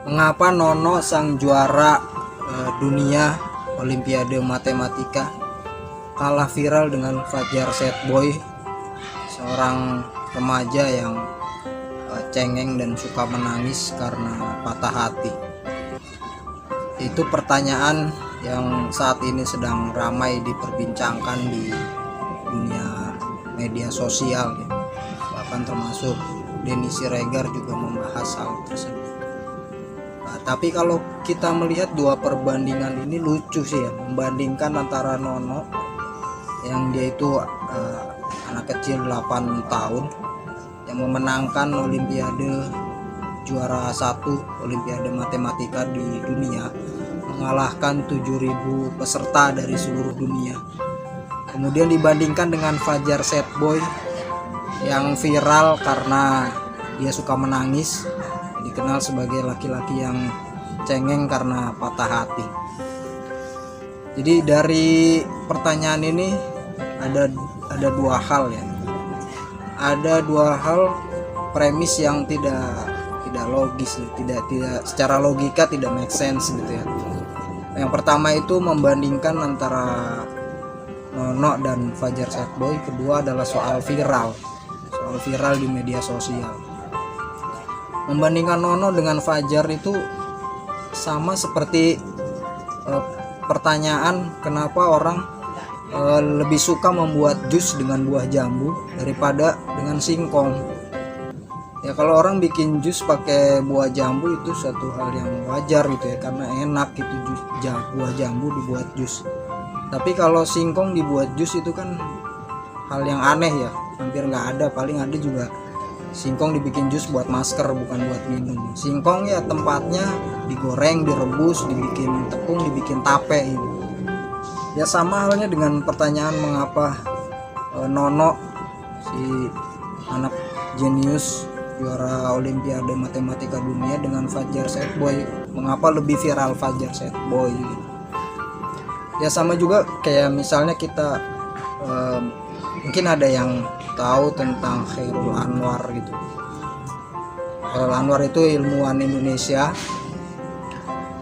Mengapa Nono sang juara dunia Olimpiade Matematika kalah viral dengan Fajar Setboy, seorang remaja yang cengeng dan suka menangis karena patah hati? Itu pertanyaan yang saat ini sedang ramai diperbincangkan di dunia media sosial, ya. Bahkan termasuk Denny Siregar juga membahas hal tersebut. Tapi kalau kita melihat dua perbandingan ini lucu sih ya, membandingkan antara Nono yang dia itu anak kecil 8 tahun yang memenangkan Olimpiade juara 1 Olimpiade Matematika di dunia, mengalahkan 7.000 peserta dari seluruh dunia. Kemudian dibandingkan dengan Fajar Setboy yang viral karena dia suka menangis, dikenal sebagai laki-laki yang cengeng karena patah hati. Jadi dari pertanyaan ini ada dua hal ya. Ada dua hal premis yang tidak logis, tidak secara logika tidak make sense gitu ya. Yang pertama itu membandingkan antara Nono dan Fajar Setboy. Kedua adalah soal viral di media sosial. Membandingkan Nono dengan Fajar itu sama seperti pertanyaan kenapa orang lebih suka membuat jus dengan buah jambu daripada dengan singkong. Ya kalau orang bikin jus pakai buah jambu itu suatu hal yang wajar gitu ya, karena enak gitu buah jambu dibuat jus. Tapi kalau singkong dibuat jus itu kan hal yang aneh ya, hampir nggak ada. Paling ada juga singkong dibikin jus buat masker, bukan buat minum. Singkong ya tempatnya digoreng, direbus, dibikin tepung, dibikin tape gitu. Ya sama halnya dengan pertanyaan mengapa Nono, si anak jenius juara Olimpiade Matematika dunia, dengan Fajar Setboy, mengapa lebih viral Fajar Setboy gitu. Ya sama juga kayak misalnya kita mungkin ada yang tahu tentang Chairul Anwar gitu. Chairul Anwar itu ilmuwan Indonesia,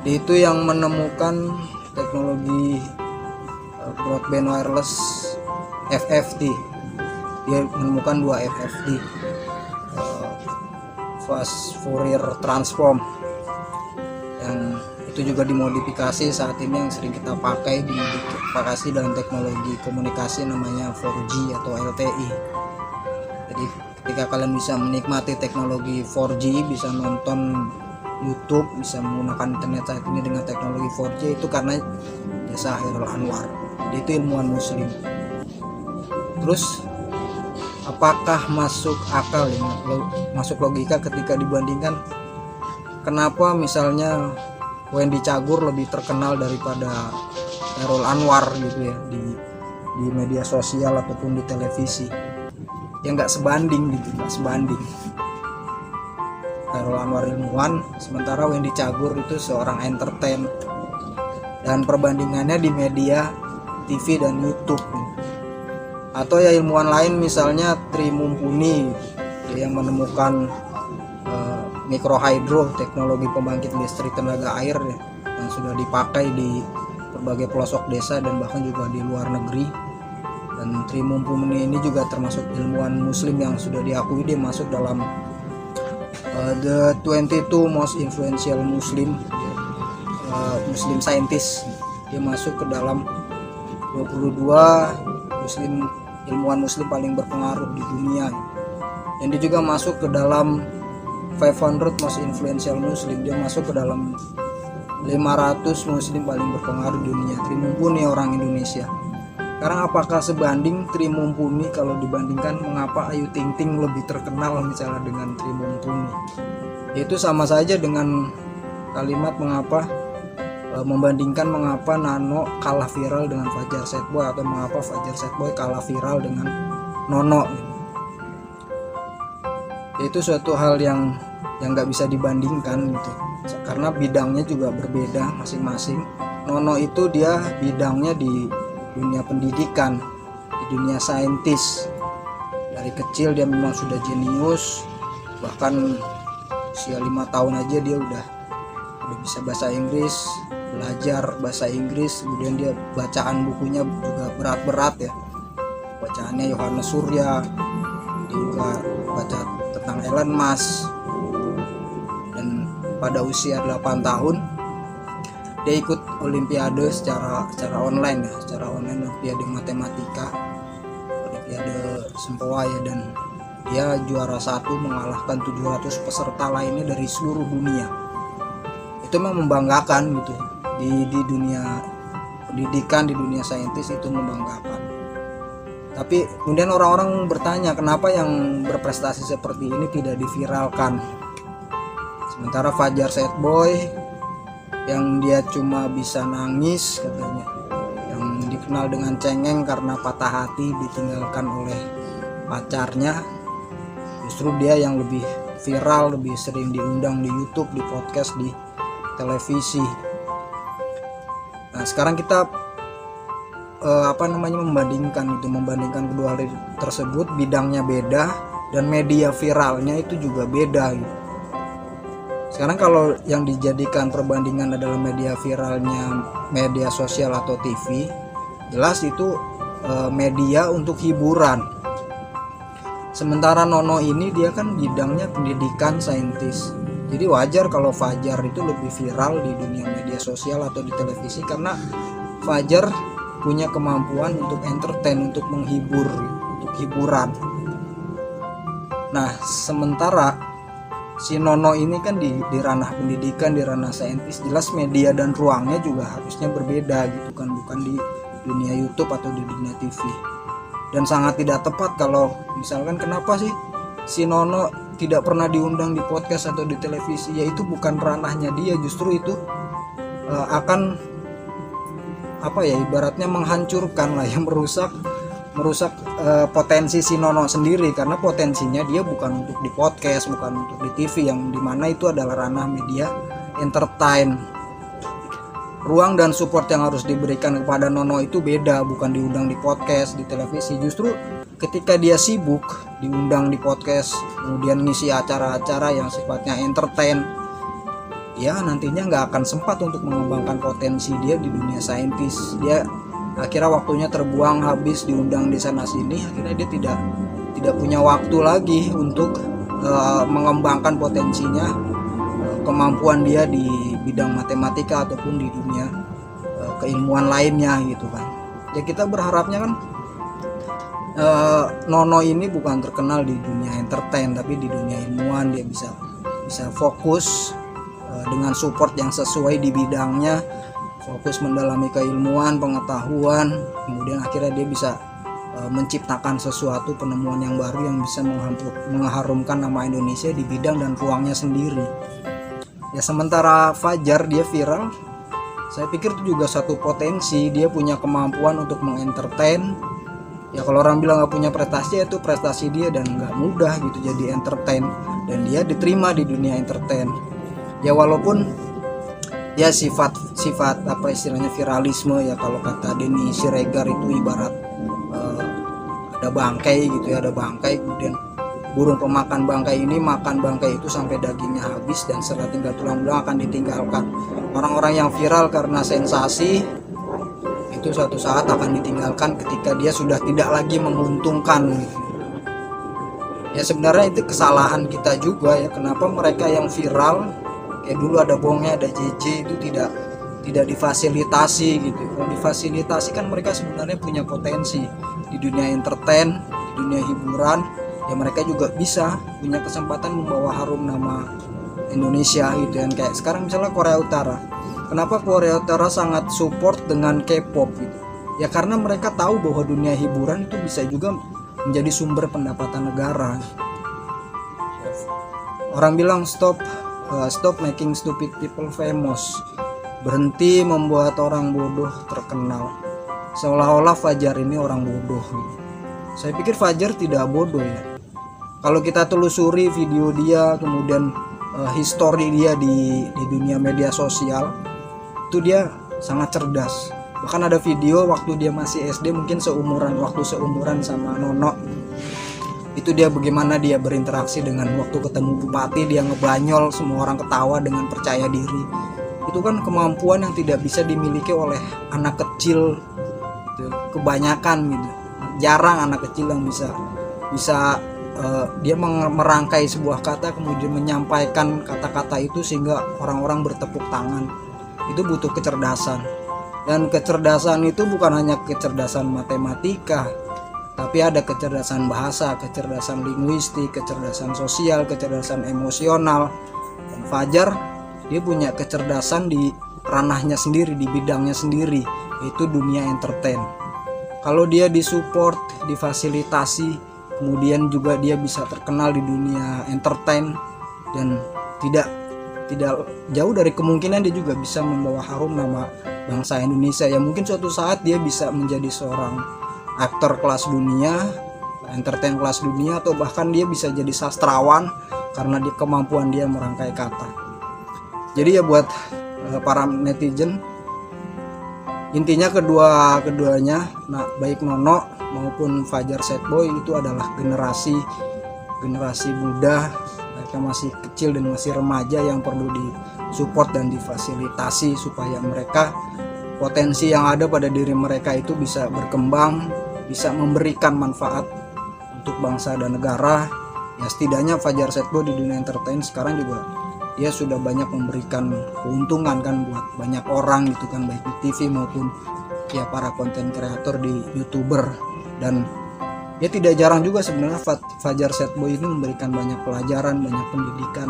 itu yang menemukan teknologi broadband wireless FFT. Dia menemukan 2 FFT, fast Fourier transform, yang itu juga dimodifikasi saat ini, yang sering kita pakai, dimodifikasi dalam teknologi komunikasi namanya 4G atau LTE. Jadi ketika kalian bisa menikmati teknologi 4G, bisa nonton YouTube, bisa menggunakan internet saat ini dengan teknologi 4G, itu karena jasa Chairul Anwar. Dia itu ilmuwan muslim. Terus apakah masuk akal ya, masuk logika ketika dibandingkan kenapa misalnya Wendy Cagur lebih terkenal daripada Chairul Anwar gitu ya di media sosial ataupun di televisi? Ya nggak sebanding gitu, nggak sebanding. Chairul Anwar ilmuwan, sementara Wendy Cagur itu seorang entertain, dan perbandingannya di media TV dan YouTube. Atau ya ilmuwan lain misalnya Tri Mumpuni, dia yang menemukan mikrohidro, teknologi pembangkit listrik tenaga air ya, yang sudah dipakai di berbagai pelosok desa dan bahkan juga di luar negeri. Dan Tri Mumpuni ini juga termasuk ilmuwan muslim yang sudah diakui dia masuk dalam the 22 most influential Muslim scientist. Dia masuk ke dalam 22 ilmuwan muslim paling berpengaruh di dunia. Dan dia juga masuk ke dalam 500 most influential Muslim. Dia masuk ke dalam 500 muslim paling berpengaruh di dunia. Tri Mumpuni orang Indonesia. Sekarang apakah sebanding Tri Mumpuni kalau dibandingkan mengapa Ayu Ting Ting lebih terkenal misalnya dengan Tri Mumpuni? Itu sama saja dengan kalimat membandingkan mengapa Nano kalah viral dengan Fajar Setboy, atau mengapa Fajar Setboy kalah viral dengan Nono. Itu suatu hal yang nggak bisa dibandingkan gitu, karena bidangnya juga berbeda masing-masing. Nono itu dia bidangnya di dunia pendidikan, di dunia saintis. Dari kecil dia memang sudah jenius, bahkan usia 5 tahun aja dia udah udah bisa bahasa Inggris, belajar bahasa Inggris, kemudian dia bacaan bukunya juga berat-berat ya, bacaannya Yohanes Surya, dia juga baca tentang Elon Musk. Dan pada usia 8 tahun dia ikut olimpiade secara online ya, secara online, olimpiade matematika, olimpiade Sempoa ya, dan dia juara 1 mengalahkan 700 peserta lainnya dari seluruh dunia. Itu memang membanggakan gitu, di dunia pendidikan, di dunia saintis itu membanggakan. Tapi kemudian orang-orang bertanya, kenapa yang berprestasi seperti ini tidak diviralkan? Sementara Fajar Setboy yang dia cuma bisa nangis katanya, yang dikenal dengan cengeng karena patah hati ditinggalkan oleh pacarnya, justru dia yang lebih viral, lebih sering diundang di YouTube, di podcast, di televisi. Nah sekarang kita membandingkan kedua hal tersebut, bidangnya beda dan media viralnya itu juga beda gitu. Sekarang kalau yang dijadikan perbandingan adalah media viralnya media sosial atau TV, jelas itu media untuk hiburan. Sementara Nono ini dia kan bidangnya pendidikan saintis. Jadi wajar kalau Fajar itu lebih viral di dunia media sosial atau di televisi, karena Fajar punya kemampuan untuk entertain, untuk menghibur, untuk hiburan. Nah, sementara si Nono ini kan di ranah pendidikan, di ranah saintis, jelas media dan ruangnya juga harusnya berbeda gitu kan, bukan di dunia YouTube atau di dunia TV. Dan sangat tidak tepat kalau misalkan kenapa sih si Nono tidak pernah diundang di podcast atau di televisi, yaitu bukan ranahnya dia, justru itu akan ibaratnya menghancurkan lah, yang merusak potensi si Nono sendiri, karena potensinya dia bukan untuk di podcast, bukan untuk di TV, yang dimana itu adalah ranah media entertain. Ruang dan support yang harus diberikan kepada Nono itu beda, bukan diundang di podcast, di televisi. Justru ketika dia sibuk diundang di podcast, kemudian ngisi acara-acara yang sifatnya entertain, ya nantinya nggak akan sempat untuk mengembangkan potensi dia di dunia saintis. Dia akhirnya waktunya terbuang habis diundang di sana sini, akhirnya dia tidak punya waktu lagi untuk mengembangkan potensinya, kemampuan dia di bidang matematika ataupun di dunia keilmuan lainnya gitu kan. Ya kita berharapnya kan Nono ini bukan terkenal di dunia entertain, tapi di dunia ilmuwan dia bisa fokus dengan support yang sesuai di bidangnya, fokus mendalami keilmuan, pengetahuan, kemudian akhirnya dia bisa menciptakan sesuatu penemuan yang baru yang bisa mengharumkan nama Indonesia di bidang dan ruangnya sendiri. Ya sementara Fajar dia viral, saya pikir itu juga satu potensi, dia punya kemampuan untuk mengentertain. Ya kalau orang bilang nggak punya prestasi, itu prestasi dia, dan nggak mudah gitu jadi entertain, dan dia diterima di dunia entertain. Ya walaupun ya sifat apa istilahnya viralisme ya, kalau kata Denny Siregar itu ibarat ada bangkai gitu ya, ada bangkai, kemudian burung pemakan bangkai ini makan bangkai itu sampai dagingnya habis, dan setelah tinggal tulang-tulang akan ditinggalkan. Orang-orang yang viral karena sensasi itu suatu saat akan ditinggalkan ketika dia sudah tidak lagi menguntungkan. Ya sebenarnya itu kesalahan kita juga ya, kenapa mereka yang viral kayak dulu ada Bongnya, ada JJ itu tidak difasilitasi gitu. Kalau difasilitasi kan mereka sebenarnya punya potensi di dunia entertain, di dunia hiburan, ya mereka juga bisa punya kesempatan membawa harum nama Indonesia gitu kan. Kayak sekarang misalnya Korea Utara, kenapa Korea Utara sangat support dengan K-pop gitu ya, karena mereka tahu bahwa dunia hiburan itu bisa juga menjadi sumber pendapatan negara. Orang bilang stop making stupid people famous, berhenti membuat orang bodoh terkenal. Seolah-olah Fajar ini orang bodoh gitu. Saya pikir Fajar tidak bodoh ya. Kalau kita telusuri video dia, kemudian histori dia di dunia media sosial, itu dia sangat cerdas. Bahkan ada video waktu dia masih SD, mungkin seumuran sama Nono, itu dia bagaimana dia berinteraksi dengan waktu ketemu bupati, dia ngebanyol, semua orang ketawa dengan percaya diri. itu kan kemampuan yang tidak bisa dimiliki oleh anak kecil gitu. Kebanyakan gitu, jarang anak kecil yang bisa dia merangkai sebuah kata kemudian menyampaikan kata-kata itu sehingga orang-orang bertepuk tangan. Itu butuh kecerdasan, dan kecerdasan itu bukan hanya kecerdasan matematika, tapi ada kecerdasan bahasa, kecerdasan linguistik, kecerdasan sosial, kecerdasan emosional. Dan Fajar dia punya kecerdasan di ranahnya sendiri, di bidangnya sendiri, yaitu dunia entertain. Kalau dia disupport, difasilitasi, kemudian juga dia bisa terkenal di dunia entertain, dan tidak jauh dari kemungkinan dia juga bisa membawa harum nama bangsa Indonesia. Ya mungkin suatu saat dia bisa menjadi seorang aktor kelas dunia, entertain kelas dunia, atau bahkan dia bisa jadi sastrawan karena kemampuan dia merangkai kata. Jadi ya buat para netizen, intinya keduanya, nah baik Nono maupun Fajar Sad Boy itu adalah generasi muda. Mereka masih kecil dan masih remaja yang perlu disupport dan difasilitasi supaya mereka, potensi yang ada pada diri mereka itu bisa berkembang, bisa memberikan manfaat untuk bangsa dan negara. Ya setidaknya Fajar Sad Boy di dunia entertain sekarang juga dia sudah banyak memberikan keuntungan kan buat banyak orang gitu kan, baik di TV maupun ya para konten kreator di YouTuber. Dan ya tidak jarang juga sebenarnya Fajar Sad Boy ini memberikan banyak pelajaran, banyak pendidikan,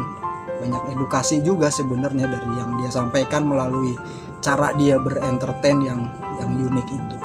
banyak edukasi juga sebenarnya dari yang dia sampaikan melalui cara dia berentertain yang unik itu.